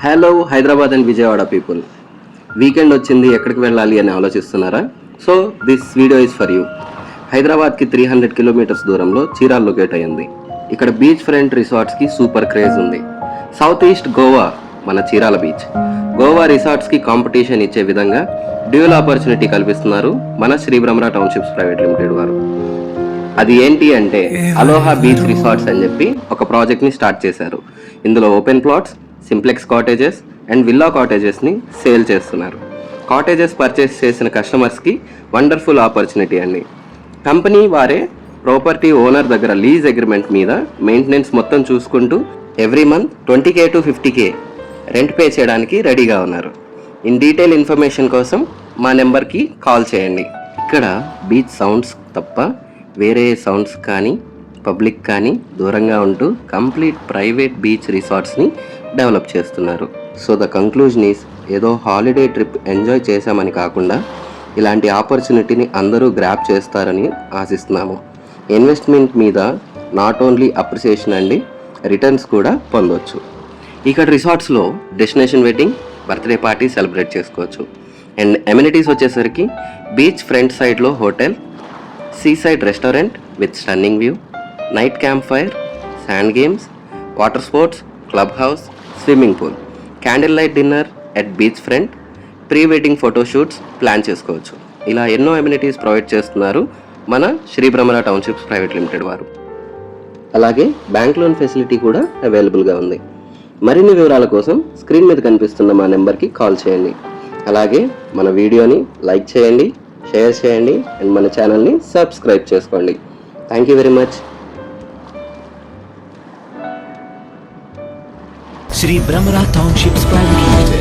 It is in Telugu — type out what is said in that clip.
Hello Hyderabad and Vijayawada people, weekend వచ్చింది ఎక్కడికి వెళ్ళాలి అని ఆలోచిస్తున్నారా? So this video is for you. హైదరాబాద్కి 300 కిలోమీటర్స్ దూరంలో చీరాల్ లొకేట్ అయ్యింది. ఇక్కడ బీచ్ ఫ్రంట్ రిసార్ట్స్కి సూపర్ క్రేజ్ ఉంది. సౌత్ ఈస్ట్ గోవా మన చీరాల బీచ్. గోవా రిసార్ట్స్కి కాంపిటీషన్ ఇచ్చే విధంగా డ్యూయల్ ఆపర్చునిటీ కల్పిస్తున్నారు మన Shri Brahmara townships private limited వారు. అది ఏంటి అంటే అలోహా బీచ్ రిసార్ట్స్ అని చెప్పి ఒక ప్రాజెక్ట్ని స్టార్ట్ చేశారు. ఇందులో open plots, simplex cottages and villa కాటేజెస్ని సేల్ చేస్తున్నారు. కాటేజెస్ పర్చేస్ చేసిన కస్టమర్స్కి వండర్ఫుల్ ఆపర్చునిటీ అండి. కంపెనీ వారే ప్రాపర్టీ ఓనర్ దగ్గర లీజ్ అగ్రిమెంట్ మీద మెయింటెనెన్స్ మొత్తం చూసుకుంటూ every month 20K to 50K rent pay చేయడానికి రెడీగా ఉన్నారు. ఇన్ డీటెయిల్ ఇన్ఫర్మేషన్ కోసం మా నెంబర్కి కాల్ చేయండి. ఇక్కడ బీచ్ సౌండ్స్ తప్ప వేరే సౌండ్స్ కానీ పబ్లిక్ కానీ దూరంగా ఉంటూ కంప్లీట్ ప్రైవేట్ బీచ్ రిసార్ట్స్ని డెవలప్ చేస్తున్నారు. సో ద కంక్లూజన్ ఈస్, ఏదో హాలిడే ట్రిప్ ఎంజాయ్ చేశామని కాకుండా ఇలాంటి ఆపర్చునిటీని అందరూ గ్రాప్ చేస్తారని ఆశిస్తున్నాము. ఇన్వెస్ట్మెంట్ మీద నాట్ ఓన్లీ అప్రిసియేషన్ అండి, రిటర్న్స్ కూడా పొందవచ్చు. ఇక్కడ రిసార్ట్స్లో destination wedding, birthday party celebrate చేసుకోవచ్చు. అండ్ ఎమ్యూనిటీస్ వచ్చేసరికి బీచ్ ఫ్రంట్ సైడ్లో hotel, seaside restaurant with stunning view, night campfire, sand games, water sports, clubhouse, swimming pool, candle light dinner at beach front, pre wedding photoshoots plan చేసుకోవచ్చు. ఇలా ఎన్నో అమ్యూనిటీస్ ప్రొవైడ్ చేస్తున్నారు మన Shri Brahmara townships private limited వారు. అలాగే బ్యాంక్ లోన్ ఫెసిలిటీ కూడా అవైలబుల్గా ఉంది. మరిన్ని వివరాల కోసం స్క్రీన్ మీద కనిపిస్తున్న మా నెంబర్కి కాల్ చేయండి. అలాగే మన వీడియోని లైక్ చేయండి, షేర్ చేయండి అండ్ మన ఛానల్ని సబ్స్క్రైబ్ చేసుకోండి. Thank you very much. Sri Brahmara Townships Private Limited.